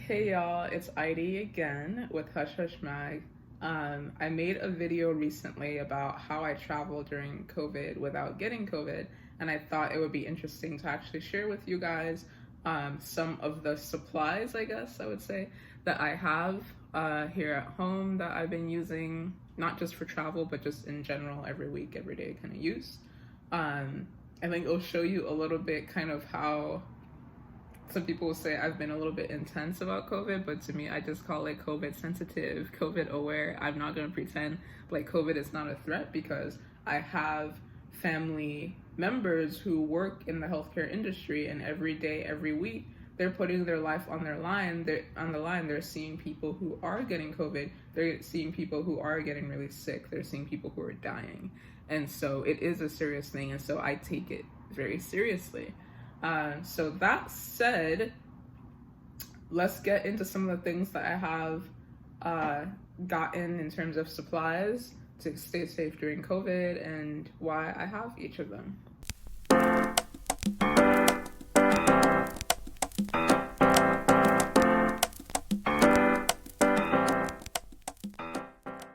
Hey y'all, it's Idy again with Hush Hush Mag. I made a video recently about how I travel during COVID without getting COVID, and I thought it would be interesting to actually share with you guys some of the supplies, I guess I would say, that I have here at home that I've been using, not just for travel, but just in general, every week, every day kind of use. I think it'll show you a little bit kind of how some people will say I've been a little bit intense about COVID, but to me, I just call it COVID sensitive, COVID aware. I'm not going to pretend like COVID is not a threat because I have family members who work in the healthcare industry, and every day, every week, they're putting their life on their line. They're seeing people who are getting COVID. They're seeing people who are getting really sick. They're seeing people who are dying. And so it is a serious thing. And so I take it very seriously. So that said, let's get into some of the things that I have gotten in terms of supplies to stay safe during COVID and why I have each of them.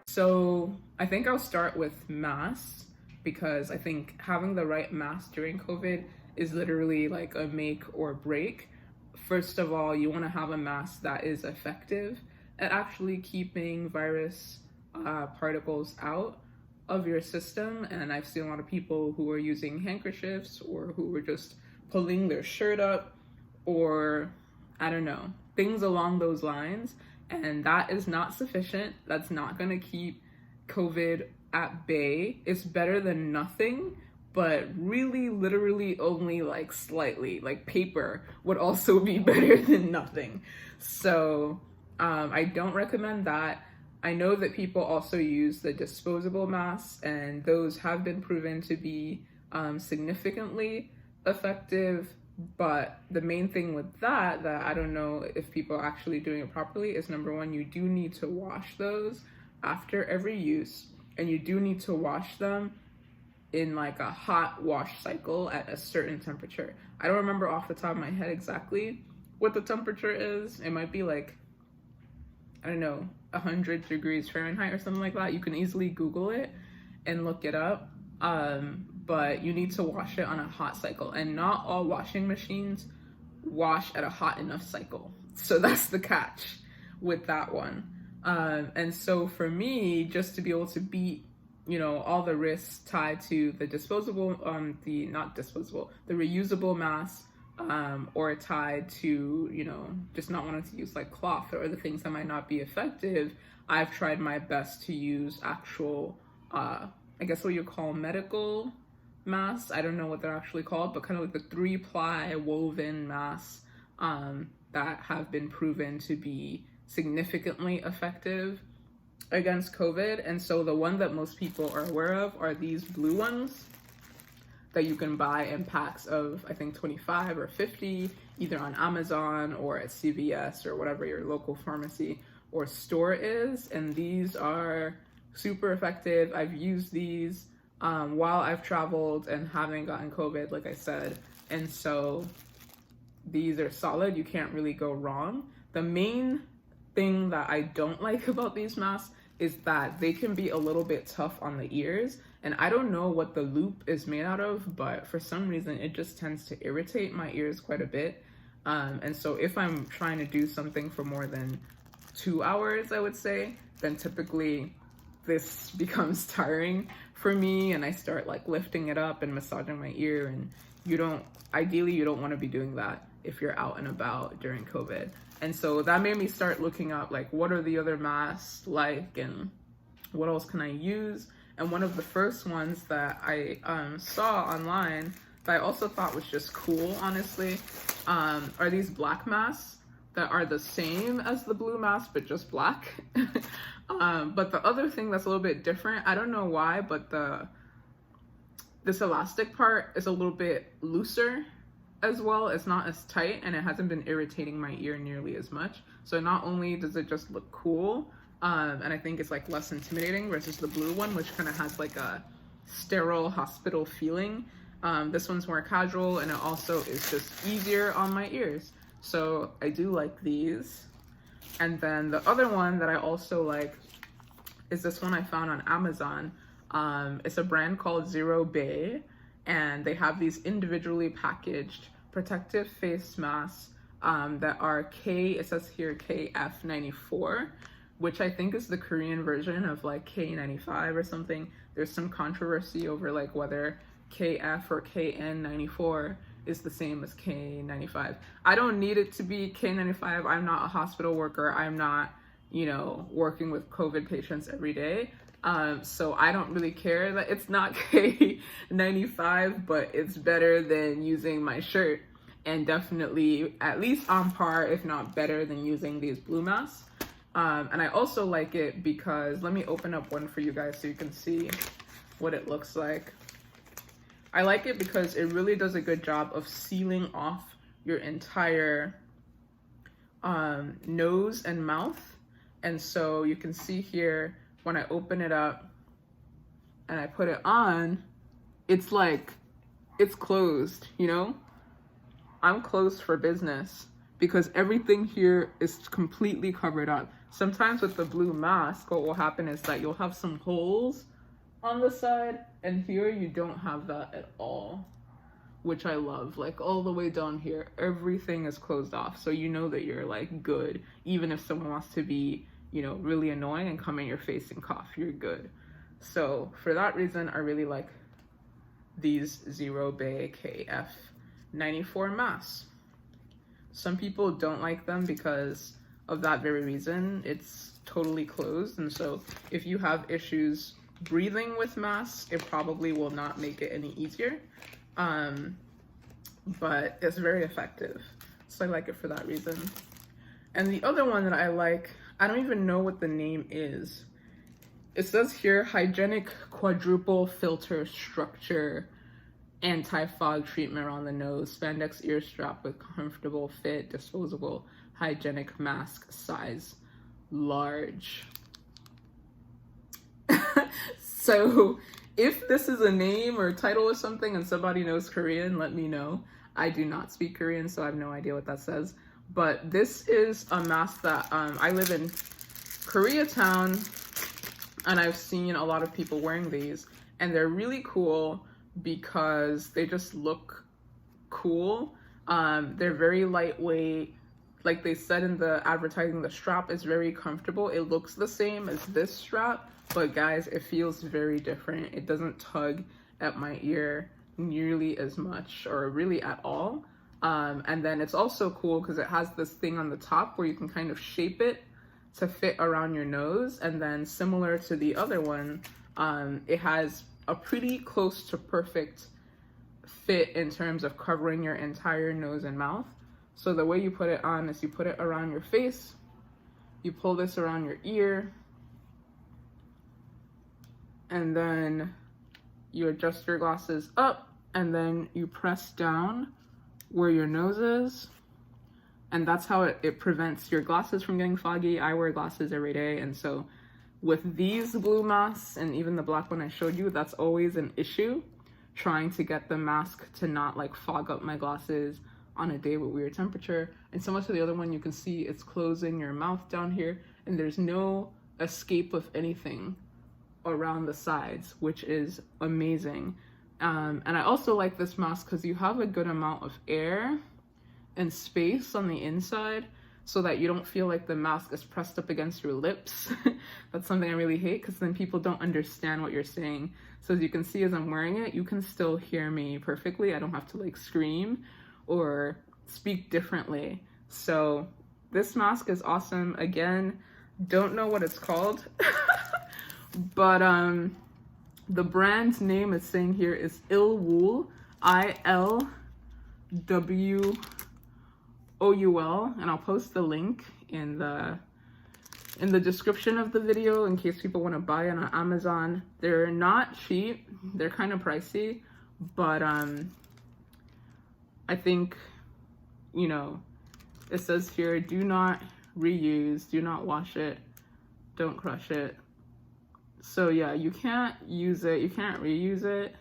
So I think I'll start with masks because I think having the right mask during COVID is literally like a make or break. First of all, you want to have a mask that is effective at actually keeping virus particles out of your system. And I've seen a lot of people who are using handkerchiefs or who are just pulling their shirt up or I don't know, things along those lines. And that is not sufficient. That's not going to keep COVID at bay. It's better than nothing, but really literally only like slightly, like paper would also be better than nothing. So I don't recommend that. I know that people also use the disposable masks, and those have been proven to be significantly effective. But the main thing with that I don't know if people are actually doing it properly is, number one, you do need to wash those after every use, and you do need to wash them in like a hot wash cycle at a certain temperature. I don't remember off the top of my head exactly what the temperature is. It might be like, I don't know, 100 degrees Fahrenheit or something like that. You can easily Google it and look it up. But you need to wash it on a hot cycle, and not all washing machines wash at a hot enough cycle. So that's the catch with that one. And so for me, just to be able to beat all the risks tied to the disposable, the reusable mask, or tied to, just not wanting to use like cloth or other things that might not be effective, I've tried my best to use actual, I guess what you call medical masks. I don't know what they're actually called, but kind of like the 3-ply woven masks, that have been proven to be significantly effective against COVID. And so the one that most people are aware of are these blue ones that you can buy in packs of, I think, 25 or 50, either on Amazon or at CVS or whatever your local pharmacy or store is. And these are super effective. I've used these while I've traveled and haven't gotten COVID, like I said. And so these are solid. You can't really go wrong. The main thing that I don't like about these masks is that they can be a little bit tough on the ears. And I don't know what the loop is made out of, but for some reason it just tends to irritate my ears quite a bit. And so if I'm trying to do something for more than 2 hours, I would say, then typically this becomes tiring for me, and I start like lifting it up and massaging my ear. And ideally you don't want to be doing that if you're out and about during COVID. And so that made me start looking up like, what are the other masks like and what else can I use? And one of the first ones that I saw online that I also thought was just cool, honestly, are these black masks that are the same as the blue mask, but just black. But the other thing that's a little bit different, I don't know why, but this elastic part is a little bit looser as well. It's not as tight, and it hasn't been irritating my ear nearly as much. So not only does it just look cool, and I think it's like less intimidating versus the blue one, which kind of has like a sterile hospital feeling. This one's more casual, and it also is just easier on my ears. So I do like these. And then the other one that I also like is this one I found on Amazon. It's a brand called Zero Bay, and they have these individually packaged protective face masks that are it says here KF94, which I think is the Korean version of like K95 or something. There's some controversy over like whether KF or KN94 is the same as K95. I don't need it to be K95. I'm not a hospital worker. I'm not, working with COVID patients every day. So I don't really care that it's not K95, but it's better than using my shirt, and definitely at least on par, if not better than using these blue masks. And I also like it because, let me open up one for you guys so you can see what it looks like. I like it because it really does a good job of sealing off your entire nose and mouth. And so you can see here, when I open it up and I put it on, it's like, it's closed, I'm closed for business because everything here is completely covered up. Sometimes with the blue mask, what will happen is that you'll have some holes on the side, and here you don't have that at all, which I love. Like all the way down here, everything is closed off, so you know that you're like good. Even if someone wants to be, really annoying and come in your face and cough, you're good. So for that reason, I really like these Zero Bay KF94 masks. Some people don't like them because of that very reason. It's totally closed, and so if you have issues breathing with masks, it probably will not make it any easier. But it's very effective, so I like it for that reason. And the other one that I like, I don't even know what the name is. It says here, hygienic quadruple filter structure anti-fog treatment around the nose, spandex ear strap with comfortable fit, disposable, hygienic mask, size large. So if this is a name or a title or something and somebody knows Korean, let me know. I do not speak Korean, so I have no idea what that says. But this is a mask that I live in Koreatown, and I've seen a lot of people wearing these, and they're really cool because they just look cool. They're very lightweight. Like they said in the advertising, the strap is very comfortable. It looks the same as this strap, but guys, it feels very different. It doesn't tug at my ear nearly as much, or really at all. And then it's also cool because it has this thing on the top where you can kind of shape it to fit around your nose. And then similar to the other one, it has a pretty close to perfect fit in terms of covering your entire nose and mouth. So the way you put it on is you put it around your face, you pull this around your ear, and then you adjust your glasses up, and then you press down where your nose is, and that's how it prevents your glasses from getting foggy. I wear glasses every day, and so with these blue masks and even the black one I showed you, that's always an issue, trying to get the mask to not like fog up my glasses on a day with weird temperature. And so much of the other one, you can see it's closing your mouth down here, and there's no escape of anything around the sides, which is amazing. And I also like this mask because you have a good amount of air and space on the inside so that you don't feel like the mask is pressed up against your lips. That's something I really hate, because then people don't understand what you're saying. So as you can see, as I'm wearing it, you can still hear me perfectly. I don't have to like scream or speak differently. So this mask is awesome. Again, don't know what it's called, but the brand name it's saying here is Ilwool, ILWOUL, and I'll post the link in the description of the video in case people want to buy it on Amazon. They're not cheap, they're kind of pricey, but I think, it says here, do not reuse, do not wash it, don't crush it. So yeah, you can't use it, you can't reuse it.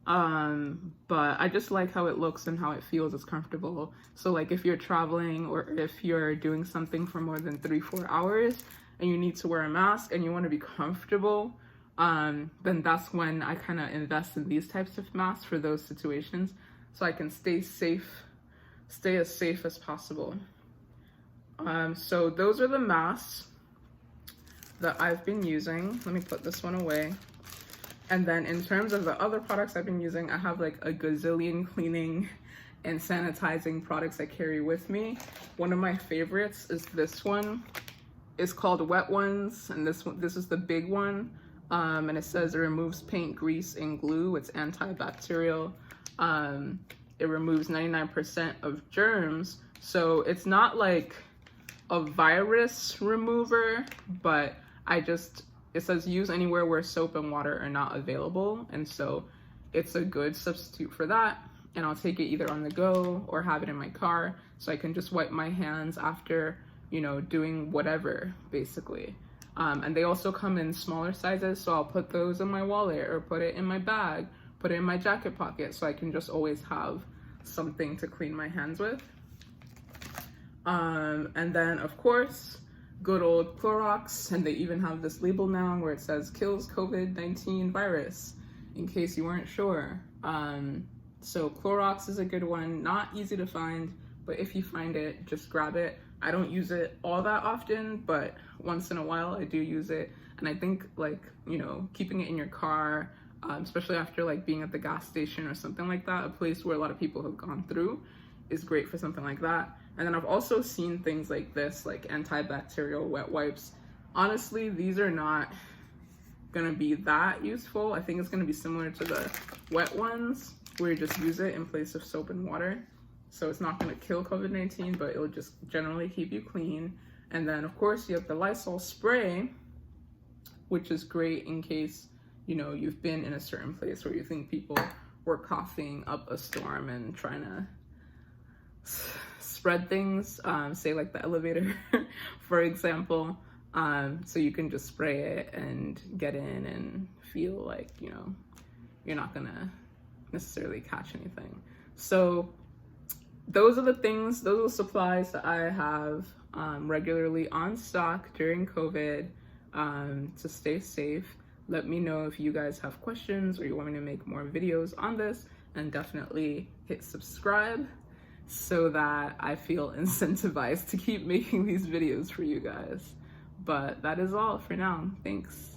But I just like how it looks and how it feels. It's comfortable. So like if you're traveling or if you're doing something for more than 3-4 hours and you need to wear a mask and you want to be comfortable, then that's when I kind of invest in these types of masks for those situations, so I can stay as safe as possible. So those are the masks that I've been using. Let me put this one away. And then in terms of the other products I've been using, I have like a gazillion cleaning and sanitizing products I carry with me. One of my favorites is this one. It's called Wet Ones, and this is the big one. And it says it removes paint, grease, and glue. It's antibacterial. It removes 99% of germs. So it's not like a virus remover, but it says use anywhere where soap and water are not available. And so it's a good substitute for that. And I'll take it either on the go or have it in my car, so I can just wipe my hands after, doing whatever, basically. And they also come in smaller sizes, so I'll put those in my wallet or put it in my bag, put it in my jacket pocket, so I can just always have something to clean my hands with. And then of course, good old Clorox, and they even have this label now where it says kills COVID-19 virus, in case you weren't sure. So Clorox is a good one, not easy to find, but if you find it, just grab it. I don't use it all that often, but once in a while I do use it. And I think keeping it in your car, especially after like being at the gas station or something like that, a place where a lot of people have gone through, is great for something like that. And then I've also seen things like this, like antibacterial wet wipes. Honestly, these are not gonna be that useful. I think it's gonna be similar to the wet ones, where you just use it in place of soap and water. So it's not gonna kill COVID-19, but it'll just generally keep you clean. And then of course you have the Lysol spray, which is great in case, you've been in a certain place where you think people were coughing up a storm and trying to spread things, say like the elevator, for example. So you can just spray it and get in and feel like, you're not gonna necessarily catch anything. So those are the supplies that I have regularly on stock during COVID to stay safe. Let me know if you guys have questions or you want me to make more videos on this, and definitely hit subscribe so that I feel incentivized to keep making these videos for you guys. But that is all for now. Thanks.